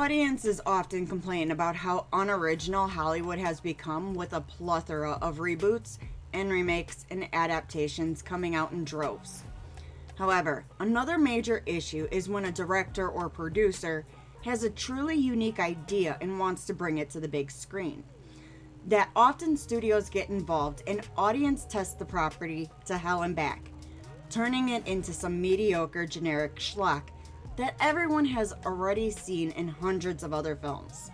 Audiences often complain about how unoriginal Hollywood has become with a plethora of reboots and remakes and adaptations coming out in droves. However, another major issue is when a director or producer has a truly unique idea and wants to bring it to the big screen. That often studios get involved and audience test the property to hell and back, turning it into some mediocre generic schlock that everyone has already seen in hundreds of other films.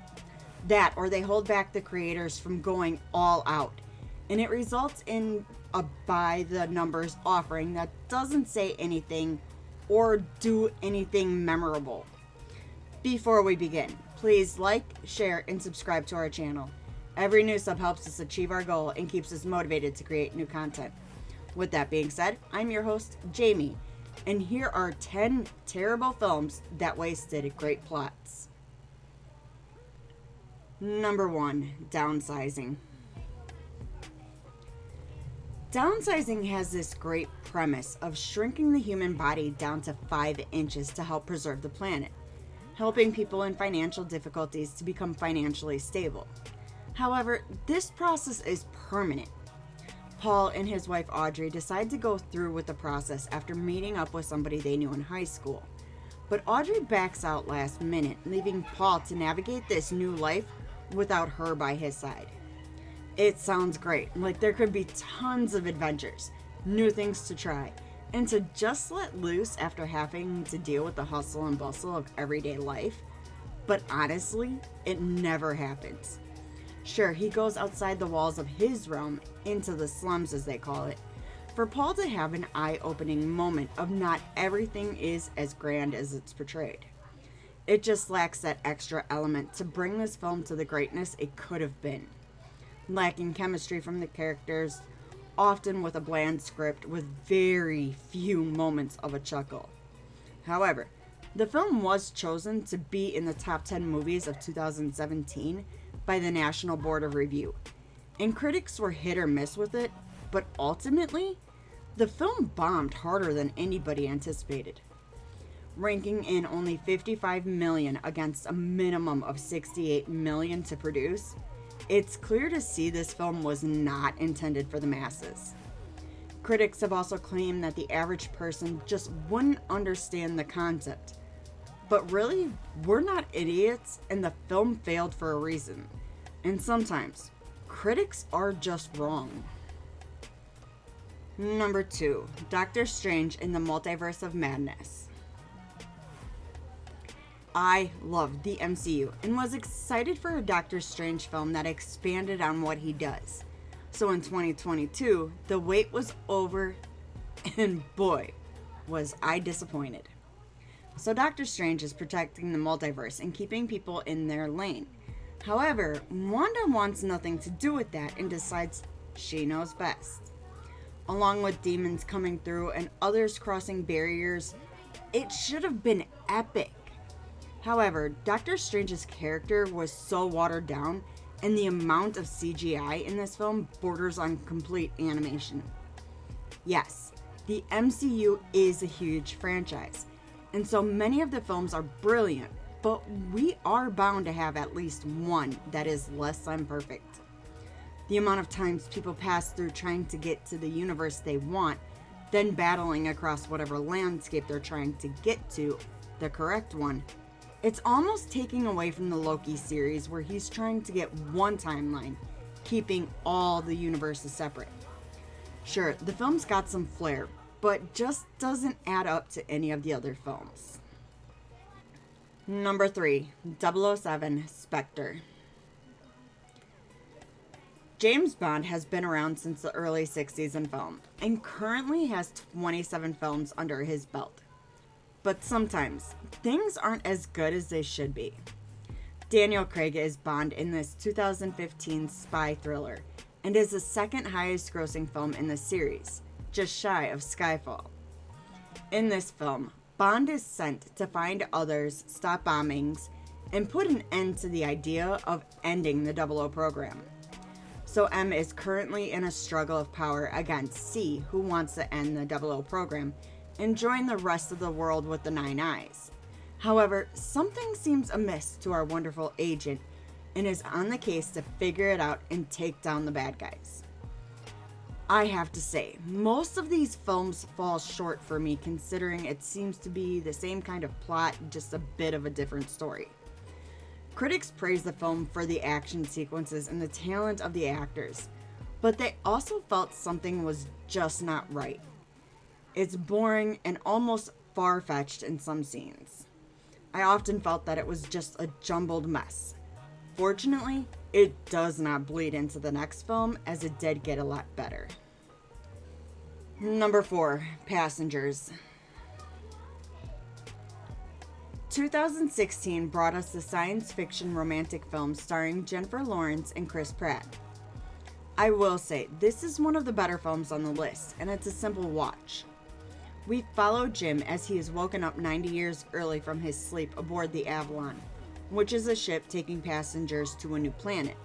That, or they hold back the creators from going all out, and it results in a by the numbers offering that doesn't say anything or do anything memorable. Before we begin, please like, share, and subscribe to our channel. Every new sub helps us achieve our goal and keeps us motivated to create new content. With that being said, I'm your host, Jamie, and here are 10 terrible films that wasted great plots. Number 1, Downsizing. Downsizing has this great premise of shrinking the human body down to 5 inches to help preserve the planet, helping people in financial difficulties to become financially stable. However, this process is permanent. Paul and his wife Audrey decide to go through with the process after meeting up with somebody they knew in high school. But Audrey backs out last minute, leaving Paul to navigate this new life without her by his side. It sounds great, like there could be tons of adventures, new things to try, and to just let loose after having to deal with the hustle and bustle of everyday life. But honestly, it never happens. Sure, he goes outside the walls of his realm, into the slums as they call it, for Paul to have an eye-opening moment of not everything is as grand as it's portrayed. It just lacks that extra element to bring this film to the greatness it could have been. Lacking chemistry from the characters, often with a bland script with very few moments of a chuckle. However, the film was chosen to be in the top 10 movies of 2017 by the National Board of Review, and critics were hit or miss with it, but ultimately, the film bombed harder than anybody anticipated. Ranking in only $55 million against a minimum of $68 million to produce, it's clear to see this film was not intended for the masses. Critics have also claimed that the average person just wouldn't understand the concept. But really, we're not idiots, and the film failed for a reason. And sometimes, critics are just wrong. Number 2, Doctor Strange in the Multiverse of Madness. I loved the MCU and was excited for a Doctor Strange film that expanded on what he does. So in 2022, the wait was over, and boy, was I disappointed. So Doctor Strange is protecting the multiverse and keeping people in their lane. However, Wanda wants nothing to do with that and decides she knows best. Along with demons coming through and others crossing barriers, it should have been epic. However, Doctor Strange's character was so watered down, and the amount of CGI in this film borders on complete animation. Yes, the MCU is a huge franchise, and so many of the films are brilliant, but we are bound to have at least one that is less than perfect. The amount of times people pass through trying to get to the universe they want, then battling across whatever landscape they're trying to get to, the correct one, it's almost taking away from the Loki series where he's trying to get one timeline, keeping all the universes separate. Sure, the film's got some flair, but just doesn't add up to any of the other films. Number 3, 007 Spectre. James Bond has been around since the early 60s in film, and currently has 27 films under his belt. But sometimes, things aren't as good as they should be. Daniel Craig is Bond in this 2015 spy thriller, and is the second highest grossing film in the series, just shy of Skyfall. In this film, Bond is sent to find others, stop bombings, and put an end to the idea of ending the 00 program. So M is currently in a struggle of power against C, who wants to end the 00 program and join the rest of the world with the Nine Eyes. However, something seems amiss to our wonderful agent and is on the case to figure it out and take down the bad guys. I have to say, most of these films fall short for me considering it seems to be the same kind of plot, just a bit of a different story. Critics praise the film for the action sequences and the talent of the actors, but they also felt something was just not right. It's boring and almost far-fetched in some scenes. I often felt that it was just a jumbled mess. Fortunately, it does not bleed into the next film, as it did get a lot better. Number 4, Passengers. 2016 brought us the science fiction romantic film starring Jennifer Lawrence and Chris Pratt. I will say, this is one of the better films on the list, and it's a simple watch. We follow Jim as he is woken up 90 years early from his sleep aboard the Avalon, which is a ship taking passengers to a new planet.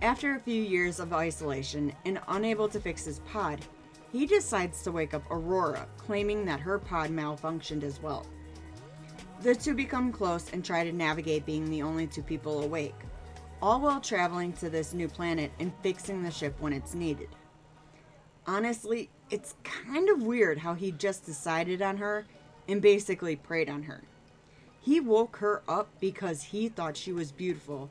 After a few years of isolation and unable to fix his pod, he decides to wake up Aurora, claiming that her pod malfunctioned as well. The two become close and try to navigate being the only two people awake, all while traveling to this new planet and fixing the ship when it's needed. Honestly, it's kind of weird how he just decided on her and basically preyed on her. He woke her up because he thought she was beautiful,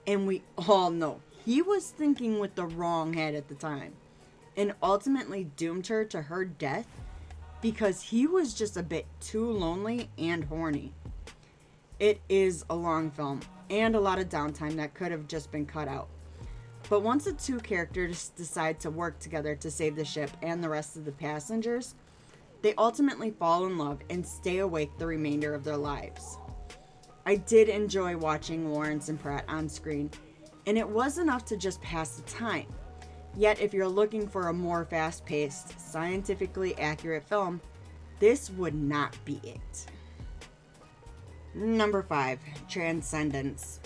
and we all know he was thinking with the wrong head at the time, and ultimately doomed her to her death because he was just a bit too lonely and horny. It is a long film, and a lot of downtime that could have just been cut out. But once the two characters decide to work together to save the ship and the rest of the passengers, they ultimately fall in love and stay awake the remainder of their lives. I did enjoy watching Lawrence and Pratt on screen, and it was enough to just pass the time. Yet if you're looking for a more fast-paced, scientifically accurate film, this would not be it. Number 5, Transcendence.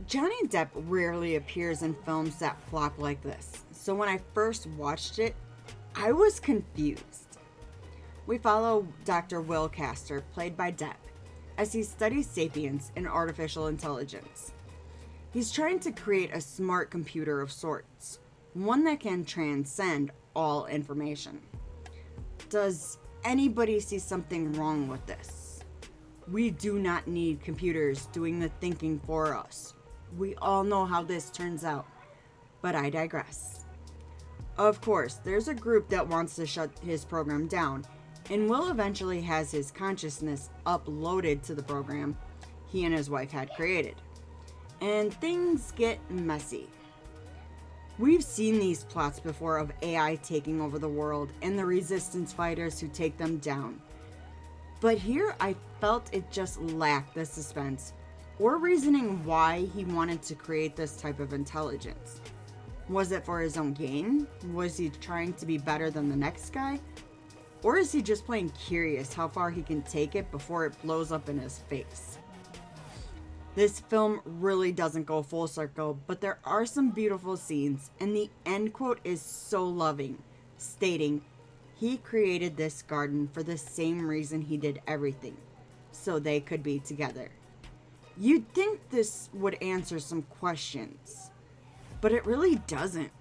Johnny Depp rarely appears in films that flop like this, so when I first watched it, I was confused. We follow Dr. Will Castor, played by Depp, as he studies sapience and artificial intelligence. He's trying to create a smart computer of sorts, one that can transcend all information. Does anybody see something wrong with this? We do not need computers doing the thinking for us. We all know how this turns out, but I digress. Of course, there's a group that wants to shut his program down, and Will eventually has his consciousness uploaded to the program he and his wife had created. And things get messy. We've seen these plots before of AI taking over the world and the resistance fighters who take them down. But here I felt it just lacked the suspense or reasoning why he wanted to create this type of intelligence. Was it for his own gain? Was he trying to be better than the next guy? Or is he just plain curious how far he can take it before it blows up in his face? This film really doesn't go full circle, but there are some beautiful scenes, and the end quote is so loving, stating, "He created this garden for the same reason he did everything, so they could be together." You'd think this would answer some questions, but it really doesn't.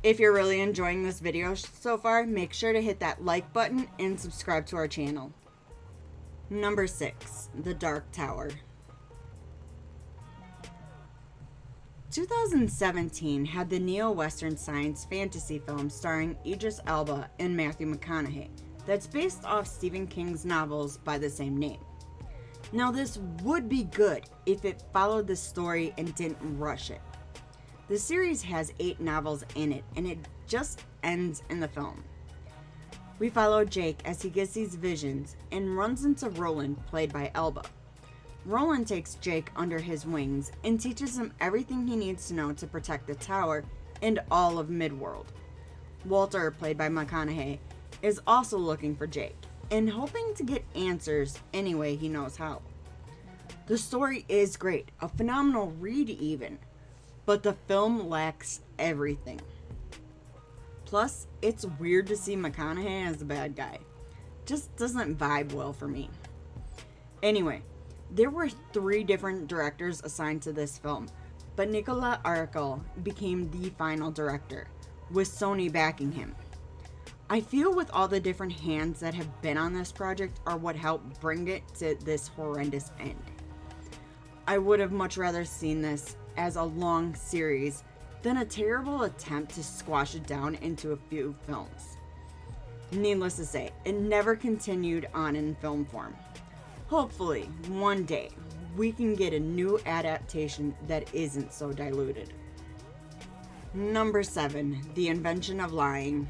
If you're really enjoying this video so far, make sure to hit that like button and subscribe to our channel. Number 6, The Dark Tower. 2017 had the neo-western science fantasy film starring Idris Elba and Matthew McConaughey that's based off Stephen King's novels by the same name. Now this would be good if it followed the story and didn't rush it. The series has 8 novels in it, and it just ends in the film. We follow Jake as he gets these visions and runs into Roland, played by Elba. Roland takes Jake under his wings and teaches him everything he needs to know to protect the tower and all of Midworld. Walter, played by McConaughey, is also looking for Jake and hoping to get answers any way he knows how. The story is great, a phenomenal read even, but the film lacks everything. Plus, it's weird to see McConaughey as the bad guy. just doesn't vibe well for me. Anyway, there were 3 different directors assigned to this film, but Nicola Arkel became the final director, with Sony backing him. I feel with all the different hands that have been on this project are what helped bring it to this horrendous end. I would have much rather seen this as a long series than a terrible attempt to squash it down into a few films. Needless to say, it never continued on in film form. Hopefully, one day, we can get a new adaptation that isn't so diluted. Number 7, the invention of lying.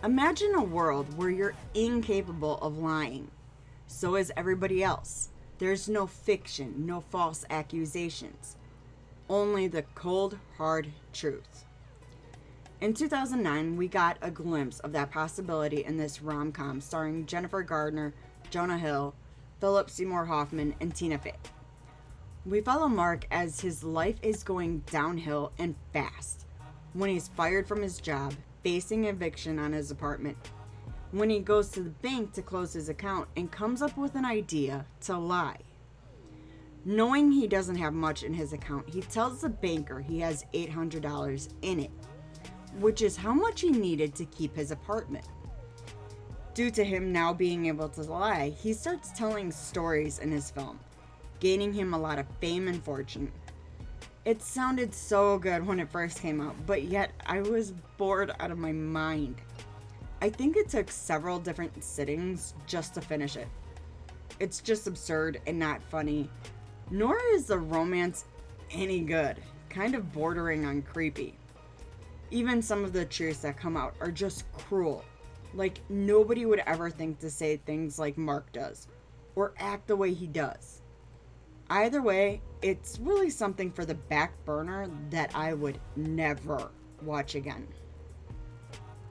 Imagine a world where you're incapable of lying. So is everybody else. There's no fiction, no false accusations. Only the cold, hard truth. In 2009, we got a glimpse of that possibility in this rom-com starring Jennifer Gardner, Jonah Hill, Philip Seymour Hoffman, and Tina Fey. We follow Mark as his life is going downhill and fast when he's fired from his job, facing eviction on his apartment, when he goes to the bank to close his account and comes up with an idea to lie. Knowing he doesn't have much in his account, he tells the banker he has $800 in it, which is how much he needed to keep his apartment. Due to him now being able to lie, he starts telling stories in his film, gaining him a lot of fame and fortune. It sounded so good when it first came out, but yet I was bored out of my mind. I think it took several different sittings just to finish it. It's just absurd and not funny, nor is the romance any good, kind of bordering on creepy. Even some of the truths that come out are just cruel. Like, nobody would ever think to say things like Mark does, or act the way he does. Either way, it's really something for the back burner that I would never watch again.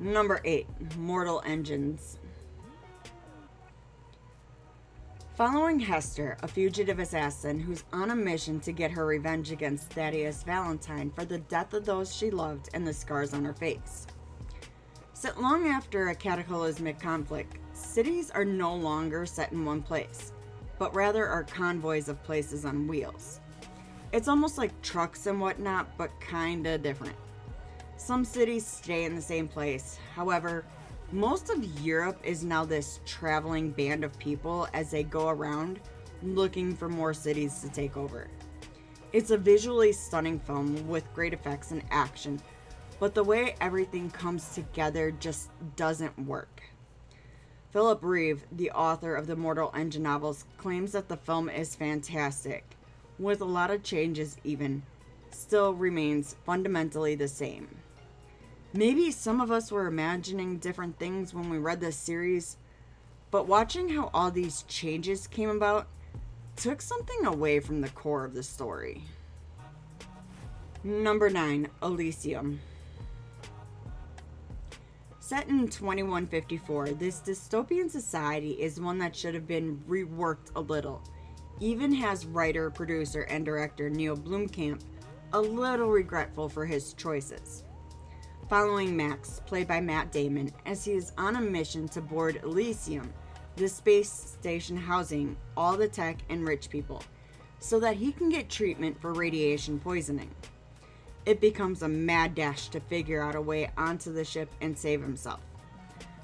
Number 8, Mortal Engines. Following Hester, a fugitive assassin who's on a mission to get her revenge against Thaddeus Valentine for the death of those she loved and the scars on her face. Set long after a cataclysmic conflict, cities are no longer set in one place, but rather are convoys of places on wheels. It's almost like trucks and whatnot, but kinda different. Some cities stay in the same place. However, most of Europe is now this traveling band of people as they go around looking for more cities to take over. It's a visually stunning film with great effects and action, but the way everything comes together just doesn't work. Philip Reeve, the author of the Mortal Engine novels, claims that the film is fantastic, with a lot of changes even, still remains fundamentally the same. Maybe some of us were imagining different things when we read this series, but watching how all these changes came about took something away from the core of the story. Number 9, Elysium. Set in 2154, this dystopian society is one that should have been reworked a little. Even has writer, producer, and director Neil Blomkamp a little regretful for his choices. Following Max, played by Matt Damon, as he is on a mission to board Elysium, the space station housing all the tech and rich people, so that he can get treatment for radiation poisoning. It becomes a mad dash to figure out a way onto the ship and save himself.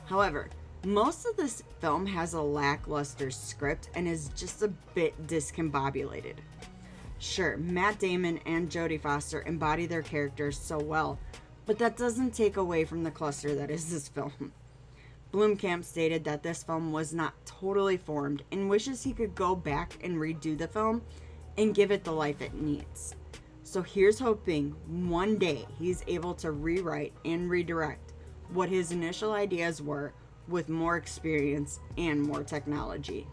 However, most of this film has a lackluster script and is just a bit discombobulated. Sure, Matt Damon and Jodie Foster embody their characters so well, but that doesn't take away from the cluster that is this film. Blomkamp stated that this film was not totally formed and wishes he could go back and redo the film and give it the life it needs. So here's hoping one day he's able to rewrite and redirect what his initial ideas were with more experience and more technology.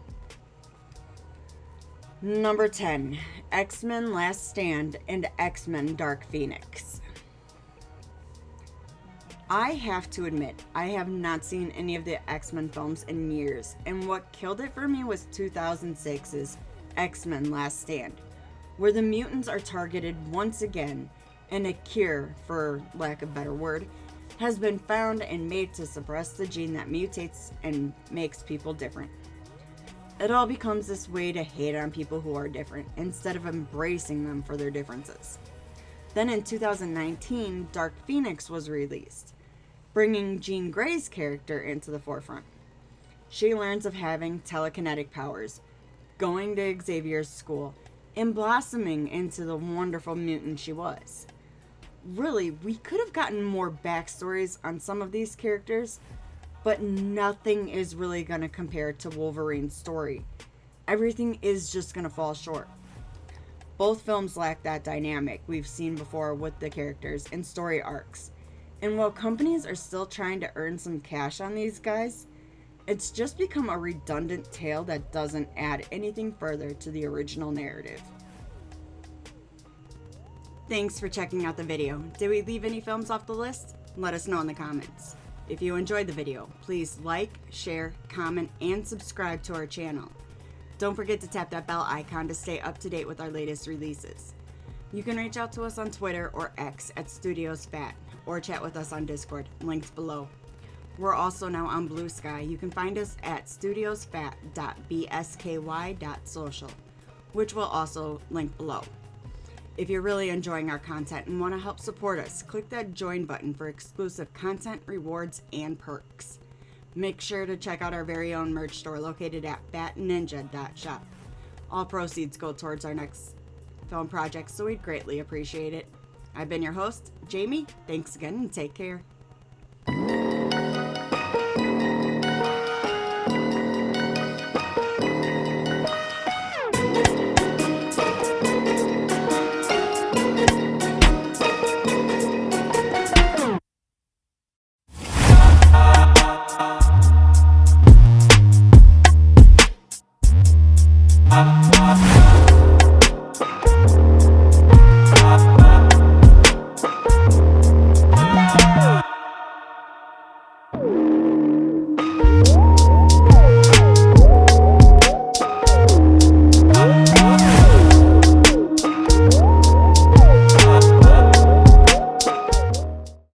Number 10, X-Men Last Stand and X-Men Dark Phoenix. I have to admit, I have not seen any of the X-Men films in years, and what killed it for me was 2006's X-Men Last Stand, where the mutants are targeted once again, and a cure, for lack of a better word, has been found and made to suppress the gene that mutates and makes people different. It all becomes this way to hate on people who are different instead of embracing them for their differences. Then in 2019, Dark Phoenix was released, bringing Jean Grey's character into the forefront. She learns of having telekinetic powers, going to Xavier's school, and blossoming into the wonderful mutant she was. Really, we could have gotten more backstories on some of these characters, but nothing is really going to compare to Wolverine's story. Everything is just going to fall short. Both films lack that dynamic we've seen before with the characters and story arcs. And while companies are still trying to earn some cash on these guys, it's just become a redundant tale that doesn't add anything further to the original narrative. Thanks for checking out the video. Did we leave any films off the list? Let us know in the comments. If you enjoyed the video, please like, share, comment, and subscribe to our channel. Don't forget to tap that bell icon to stay up to date with our latest releases. You can reach out to us on Twitter or X at StudiosFat, or chat with us on Discord, links below. We're also now on Blue Sky. You can find us at studiosfat.bsky.social, which will also link below. If you're really enjoying our content and want to help support us, click that join button for exclusive content, rewards, and perks. Make sure to check out our very own merch store located at fatninja.shop. All proceeds go towards our next film project, so we'd greatly appreciate it. I've been your host, Jamie. Thanks again and take care.